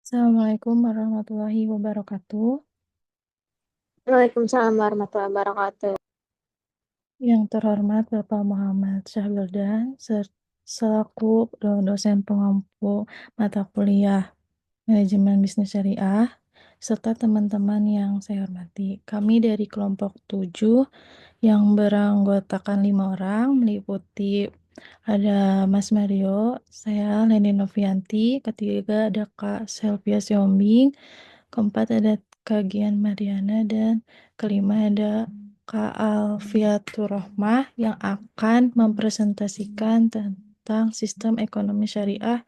Assalamualaikum warahmatullahi wabarakatuh. Waalaikumsalam warahmatullahi wabarakatuh. Yang terhormat Bapak Muhammad Syahwildan, selaku dosen pengampu mata kuliah Manajemen Bisnis Syariah, serta teman-teman yang saya hormati. Kami dari kelompok 7 yang beranggotakan 5 orang, meliputi ada Mas Mario, saya Leni Novianti, ketiga ada Kak Selvia Siombing, keempat ada Kagian Mariana, dan kelima ada Kak Alfiatur Rohmah yang akan mempresentasikan tentang sistem ekonomi syariah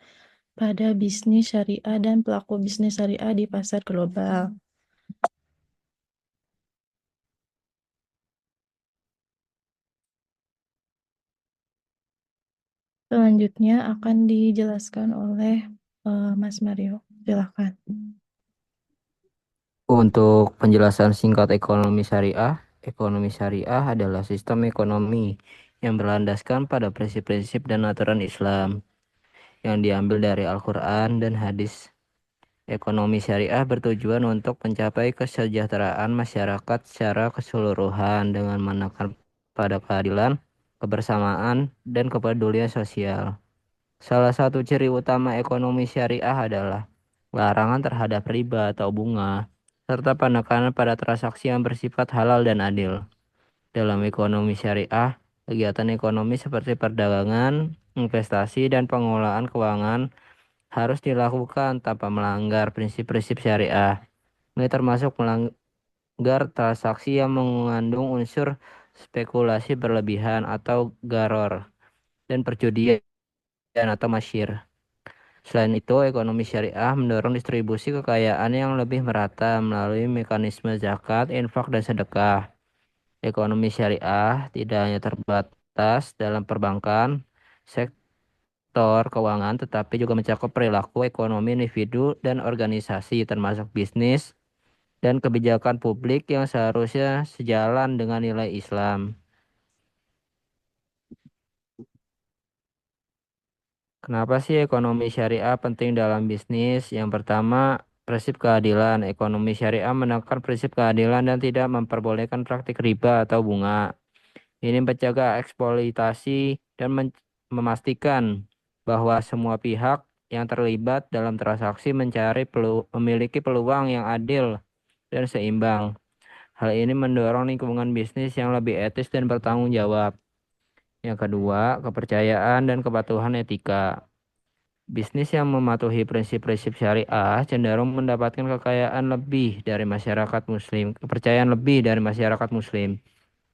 pada bisnis syariah dan pelaku bisnis syariah di pasar global. Selanjutnya akan dijelaskan oleh Mas Mario. Silakan. Untuk penjelasan singkat ekonomi syariah adalah sistem ekonomi yang berlandaskan pada prinsip-prinsip dan aturan Islam yang diambil dari Al-Quran dan hadis. Ekonomi syariah bertujuan untuk mencapai kesejahteraan masyarakat secara keseluruhan dengan menekan pada keadilan, kebersamaan, dan kepedulian sosial. Salah satu ciri utama ekonomi syariah adalah larangan terhadap riba atau bunga, serta penekanan pada transaksi yang bersifat halal dan adil. Dalam ekonomi syariah, kegiatan ekonomi seperti perdagangan, investasi, dan pengelolaan keuangan harus dilakukan tanpa melanggar prinsip-prinsip syariah. Ini termasuk melanggar transaksi yang mengandung unsur spekulasi berlebihan atau garor dan perjudian atau masyir. Selain itu, ekonomi syariah mendorong distribusi kekayaan yang lebih merata melalui mekanisme zakat, infak, dan sedekah. Ekonomi syariah tidak hanya terbatas dalam perbankan, sektor keuangan, tetapi juga mencakup perilaku ekonomi individu dan organisasi, termasuk bisnis dan kebijakan publik yang seharusnya sejalan dengan nilai Islam. Kenapa sih ekonomi syariah penting dalam bisnis? Yang pertama, prinsip keadilan. Ekonomi syariah menekan prinsip keadilan dan tidak memperbolehkan praktik riba atau bunga. Ini mencegah eksploitasi dan memastikan bahwa semua pihak yang terlibat dalam transaksi memiliki peluang yang adil dan seimbang. Hal ini mendorong lingkungan bisnis yang lebih etis dan bertanggung jawab. Yang kedua, kepercayaan dan kepatuhan etika. Bisnis yang mematuhi prinsip-prinsip syariah cenderung mendapatkan kekayaan lebih dari masyarakat muslim, kepercayaan lebih dari masyarakat muslim.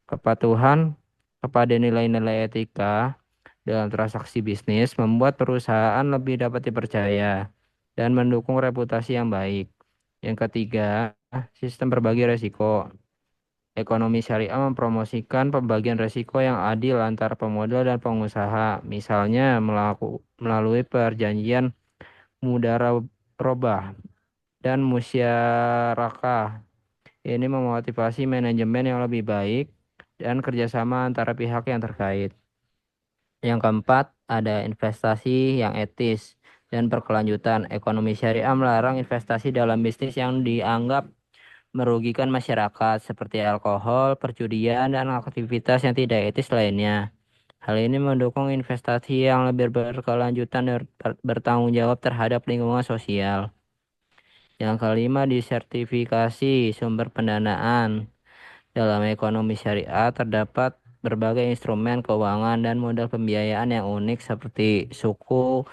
Kepatuhan kepada nilai-nilai etika dalam transaksi bisnis membuat perusahaan lebih dapat dipercaya dan mendukung reputasi yang baik. Yang ketiga, sistem berbagi resiko. Ekonomi syariah mempromosikan pembagian risiko yang adil antara pemodal dan pengusaha, misalnya melalui perjanjian mudarabah dan musyarakah. Ini memotivasi manajemen yang lebih baik dan kerjasama antara pihak yang terkait. Yang keempat, ada investasi yang etis dan berkelanjutan. Ekonomi syariah melarang investasi dalam bisnis yang dianggap merugikan masyarakat seperti alkohol, perjudian, dan aktivitas yang tidak etis lainnya. Hal ini mendukung investasi yang lebih berkelanjutan dan bertanggung jawab terhadap lingkungan sosial. Yang kelima, disertifikasi sumber pendanaan. Dalam ekonomi syariah terdapat berbagai instrumen keuangan dan modal pembiayaan yang unik seperti suku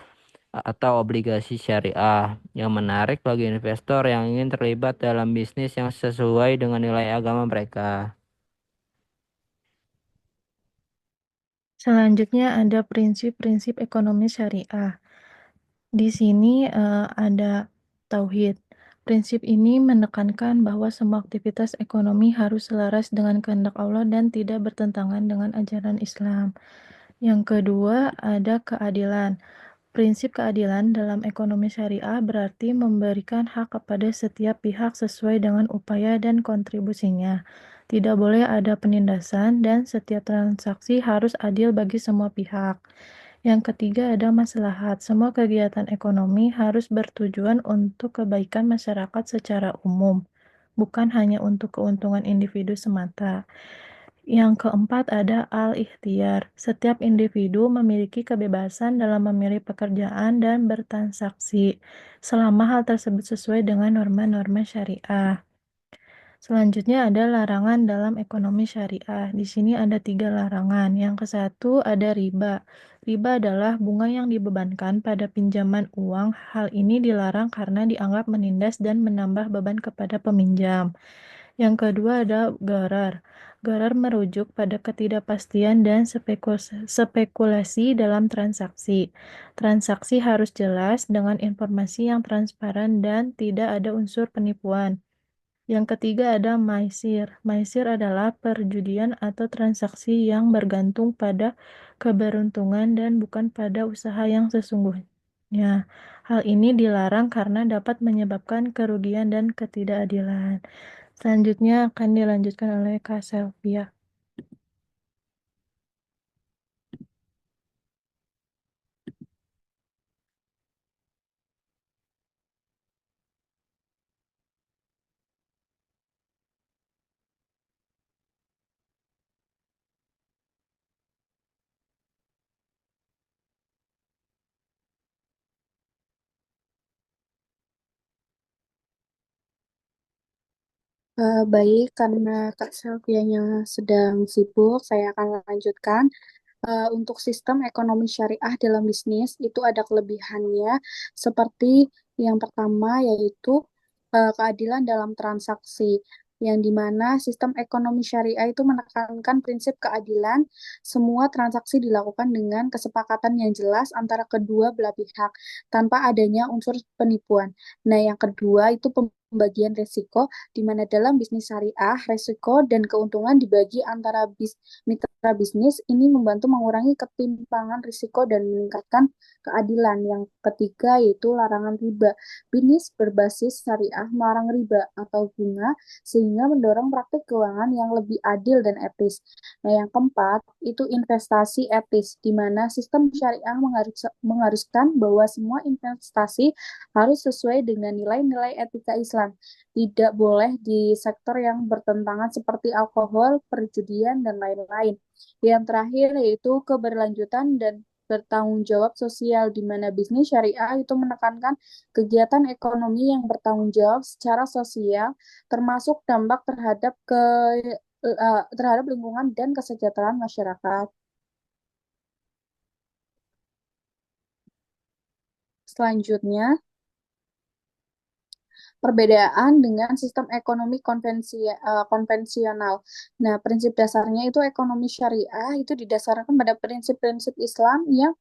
atau obligasi syariah yang menarik bagi investor yang ingin terlibat dalam bisnis yang sesuai dengan nilai agama mereka. Selanjutnya ada prinsip-prinsip ekonomi syariah. Di sini ada tauhid. Prinsip ini menekankan bahwa semua aktivitas ekonomi harus selaras dengan kehendak Allah dan tidak bertentangan dengan ajaran Islam. Yang kedua ada keadilan. Prinsip keadilan dalam ekonomi syariah berarti memberikan hak kepada setiap pihak sesuai dengan upaya dan kontribusinya. Tidak boleh ada penindasan dan setiap transaksi harus adil bagi semua pihak. Yang ketiga ada maslahat. Semua kegiatan ekonomi harus bertujuan untuk kebaikan masyarakat secara umum, bukan hanya untuk keuntungan individu semata. Yang keempat ada al-ikhtiar. Setiap individu memiliki kebebasan dalam memilih pekerjaan dan bertransaksi, selama hal tersebut sesuai dengan norma-norma syariah. Selanjutnya ada larangan dalam ekonomi syariah. Di sini ada 3 larangan. Yang ke satu ada riba. Riba adalah bunga yang dibebankan pada pinjaman uang. Hal ini dilarang karena dianggap menindas dan menambah beban kepada peminjam. Yang kedua ada gharar. Gharar merujuk pada ketidakpastian dan spekulasi dalam transaksi. Transaksi harus jelas dengan informasi yang transparan dan tidak ada unsur penipuan. Yang ketiga ada maisir. Maisir adalah perjudian atau transaksi yang bergantung pada keberuntungan dan bukan pada usaha yang sesungguhnya. Hal ini dilarang karena dapat menyebabkan kerugian dan ketidakadilan. Selanjutnya akan dilanjutkan oleh Kak Selvia. Baik, karena Kak Selvianya sedang sibuk, saya akan lanjutkan. Untuk sistem ekonomi syariah dalam bisnis itu ada kelebihannya, seperti yang pertama yaitu keadilan dalam transaksi, yang dimana sistem ekonomi syariah itu menekankan prinsip keadilan. Semua transaksi dilakukan dengan kesepakatan yang jelas antara kedua belah pihak, tanpa adanya unsur penipuan. Nah, yang kedua itu pembagian risiko, di mana dalam bisnis syariah, risiko dan keuntungan dibagi antara mitra bisnis. Ini membantu mengurangi ketimpangan risiko dan meningkatkan keadilan. Yang ketiga yaitu larangan riba. Bisnis berbasis syariah melarang riba atau bunga sehingga mendorong praktik keuangan yang lebih adil dan etis. Nah, yang keempat itu investasi etis, di mana sistem syariah mengharuskan bahwa semua investasi harus sesuai dengan nilai-nilai etika Islam. Tidak boleh di sektor yang bertentangan seperti alkohol, perjudian, dan lain-lain. Yang terakhir yaitu keberlanjutan dan bertanggung jawab sosial, di mana bisnis syariah itu menekankan kegiatan ekonomi yang bertanggung jawab secara sosial, termasuk dampak terhadap lingkungan dan kesejahteraan masyarakat. Selanjutnya, perbedaan dengan sistem ekonomi konvensional. Nah, prinsip dasarnya itu ekonomi syariah itu didasarkan pada prinsip-prinsip Islam yang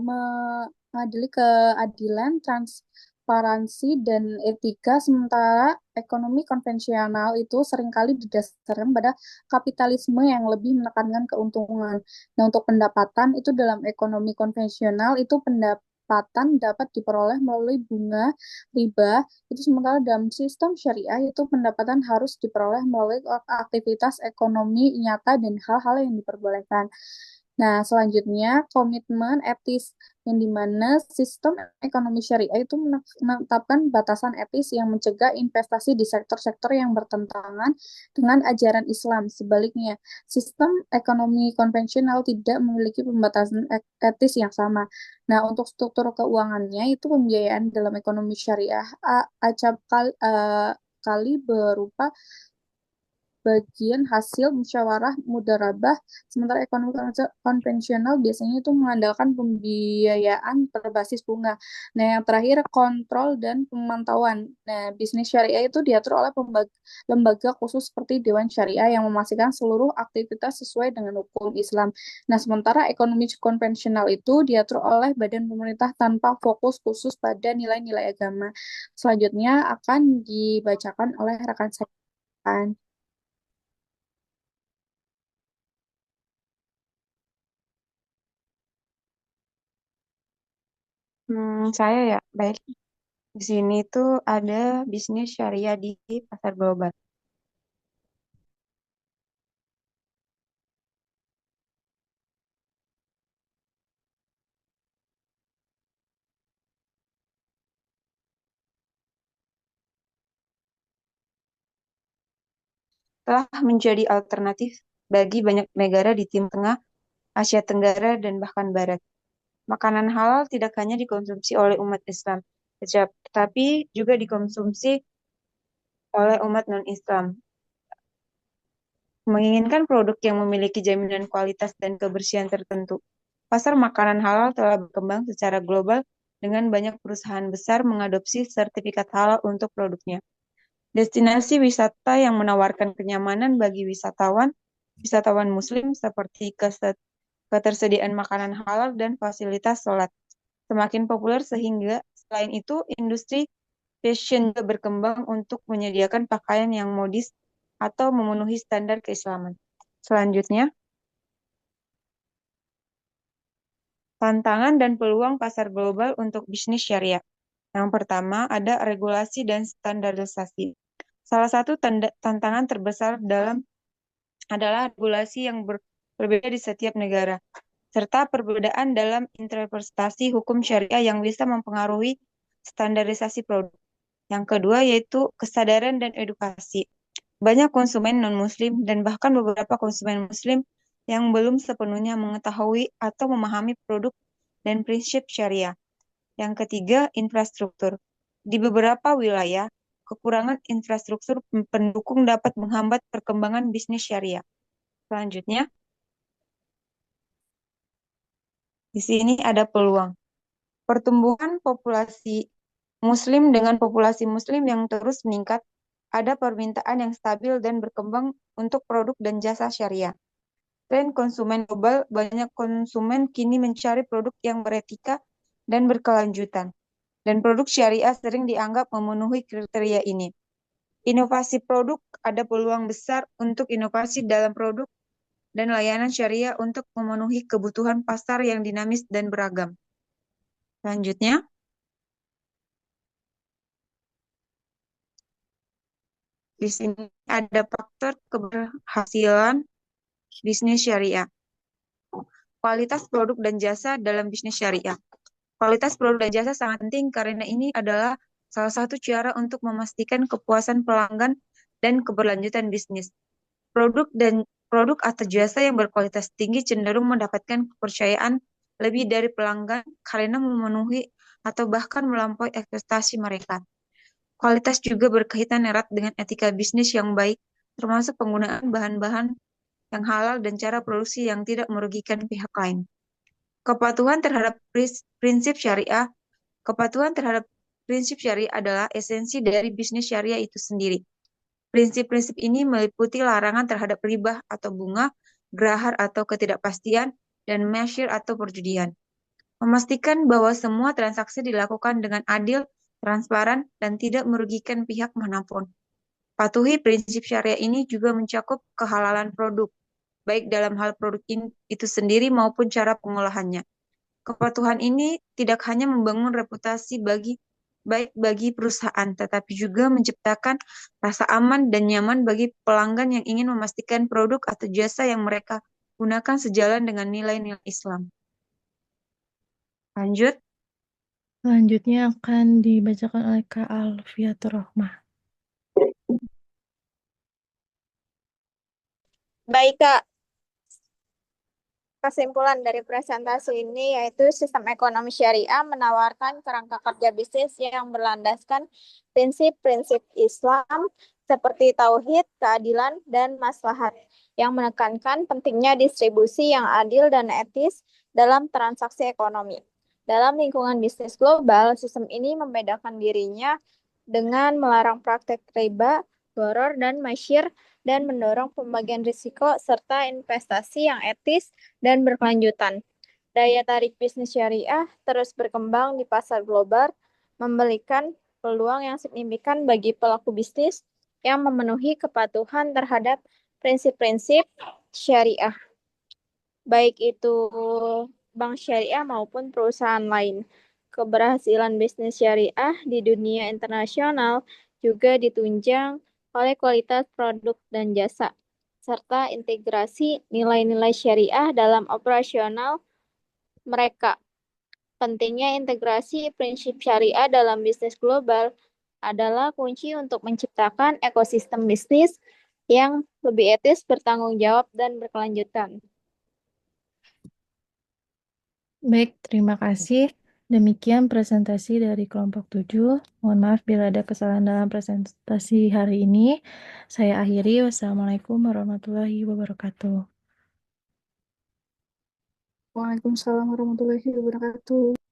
mengadili keadilan, transparansi, dan etika, sementara ekonomi konvensional itu seringkali didasarkan pada kapitalisme yang lebih menekankan keuntungan. Nah, untuk pendapatan itu dalam ekonomi konvensional itu pendapatan dapat diperoleh melalui bunga riba, itu sementara dalam sistem syariah itu pendapatan harus diperoleh melalui aktivitas ekonomi nyata dan hal-hal yang diperbolehkan. Nah, selanjutnya komitmen etis, yang dimana sistem ekonomi syariah itu menetapkan batasan etis yang mencegah investasi di sektor-sektor yang bertentangan dengan ajaran Islam. Sebaliknya, sistem ekonomi konvensional tidak memiliki pembatasan etis yang sama. Nah, untuk struktur keuangannya itu pembiayaan dalam ekonomi syariah acap kali berupa bagian hasil musyawarah mudarabah, sementara ekonomi konvensional biasanya itu mengandalkan pembiayaan berbasis bunga. Nah, yang terakhir kontrol dan pemantauan. Nah, bisnis syariah itu diatur oleh lembaga khusus seperti Dewan Syariah yang memastikan seluruh aktivitas sesuai dengan hukum Islam. Nah, sementara ekonomi konvensional itu diatur oleh badan pemerintah tanpa fokus khusus pada nilai-nilai agama. Selanjutnya akan dibacakan oleh rekan saya. Saya ya, baik. Di sini tuh ada bisnis syariah di pasar global. telah menjadi alternatif bagi banyak negara di Timur Tengah, Asia Tenggara, dan bahkan Barat. Makanan halal tidak hanya dikonsumsi oleh umat Islam, tetapi juga dikonsumsi oleh umat non-Islam. Menginginkan produk yang memiliki jaminan kualitas dan kebersihan tertentu. Pasar makanan halal telah berkembang secara global dengan banyak perusahaan besar mengadopsi sertifikat halal untuk produknya. Destinasi wisata yang menawarkan kenyamanan bagi wisatawan Muslim seperti ketersediaan makanan halal dan fasilitas sholat semakin populer sehingga selain itu industri fashion juga berkembang untuk menyediakan pakaian yang modis atau memenuhi standar keislaman. Selanjutnya, tantangan dan peluang pasar global untuk bisnis syariah. Yang pertama ada regulasi dan standarisasi. Salah satu tantangan terbesar adalah regulasi yang berbeda di setiap negara, serta perbedaan dalam interpretasi hukum syariah yang bisa mempengaruhi standarisasi produk. Yang kedua yaitu kesadaran dan edukasi. Banyak konsumen non-muslim dan bahkan beberapa konsumen muslim yang belum sepenuhnya mengetahui atau memahami produk dan prinsip syariah. Yang ketiga, infrastruktur. Di beberapa wilayah, kekurangan infrastruktur pendukung dapat menghambat perkembangan bisnis syariah. Selanjutnya, di sini ada peluang. Pertumbuhan populasi Muslim dengan populasi Muslim yang terus meningkat, ada permintaan yang stabil dan berkembang untuk produk dan jasa syariah. Tren konsumen global, banyak konsumen kini mencari produk yang beretika dan berkelanjutan. Dan produk syariah sering dianggap memenuhi kriteria ini. Inovasi produk, ada peluang besar untuk inovasi dalam produk dan layanan syariah untuk memenuhi kebutuhan pasar yang dinamis dan beragam. Selanjutnya, di sini ada faktor keberhasilan bisnis syariah. Kualitas produk dan jasa dalam bisnis syariah. Kualitas produk dan jasa sangat penting karena ini adalah salah satu cara untuk memastikan kepuasan pelanggan dan keberlanjutan bisnis. Produk atau jasa yang berkualitas tinggi cenderung mendapatkan kepercayaan lebih dari pelanggan karena memenuhi atau bahkan melampaui ekspektasi mereka. Kualitas juga berkaitan erat dengan etika bisnis yang baik, termasuk penggunaan bahan-bahan yang halal dan cara produksi yang tidak merugikan pihak lain. Kepatuhan terhadap prinsip syariah. Kepatuhan terhadap prinsip syariah adalah esensi dari bisnis syariah itu sendiri. Prinsip-prinsip ini meliputi larangan terhadap riba atau bunga, grahar atau ketidakpastian, dan masyir atau perjudian. Memastikan bahwa semua transaksi dilakukan dengan adil, transparan, dan tidak merugikan pihak manapun. Patuhi prinsip syariah ini juga mencakup kehalalan produk, baik dalam hal produk itu sendiri maupun cara pengolahannya. Kepatuhan ini tidak hanya membangun reputasi baik bagi perusahaan, tetapi juga menciptakan rasa aman dan nyaman bagi pelanggan yang ingin memastikan produk atau jasa yang mereka gunakan sejalan dengan nilai-nilai Islam. Lanjut. Selanjutnya akan dibacakan oleh Kak Alfiatur Rohmah. Baik, Kak. Kesimpulan dari presentasi ini yaitu sistem ekonomi syariah menawarkan kerangka kerja bisnis yang berlandaskan prinsip-prinsip Islam seperti tauhid, keadilan, dan maslahat yang menekankan pentingnya distribusi yang adil dan etis dalam transaksi ekonomi. Dalam lingkungan bisnis global, sistem ini membedakan dirinya dengan melarang praktek riba, gharar, dan masyir dan mendorong pembagian risiko serta investasi yang etis dan berkelanjutan. Daya tarik bisnis syariah terus berkembang di pasar global, memberikan peluang yang signifikan bagi pelaku bisnis yang memenuhi kepatuhan terhadap prinsip-prinsip syariah, baik itu bank syariah maupun perusahaan lain. Keberhasilan bisnis syariah di dunia internasional juga ditunjang oleh kualitas produk dan jasa, serta integrasi nilai-nilai syariah dalam operasional mereka. Pentingnya integrasi prinsip syariah dalam bisnis global adalah kunci untuk menciptakan ekosistem bisnis yang lebih etis, bertanggung jawab, dan berkelanjutan. Baik, terima kasih. Demikian presentasi dari kelompok 7. Mohon maaf bila ada kesalahan dalam presentasi hari ini. Saya akhiri. Wassalamualaikum warahmatullahi wabarakatuh. Waalaikumsalam warahmatullahi wabarakatuh.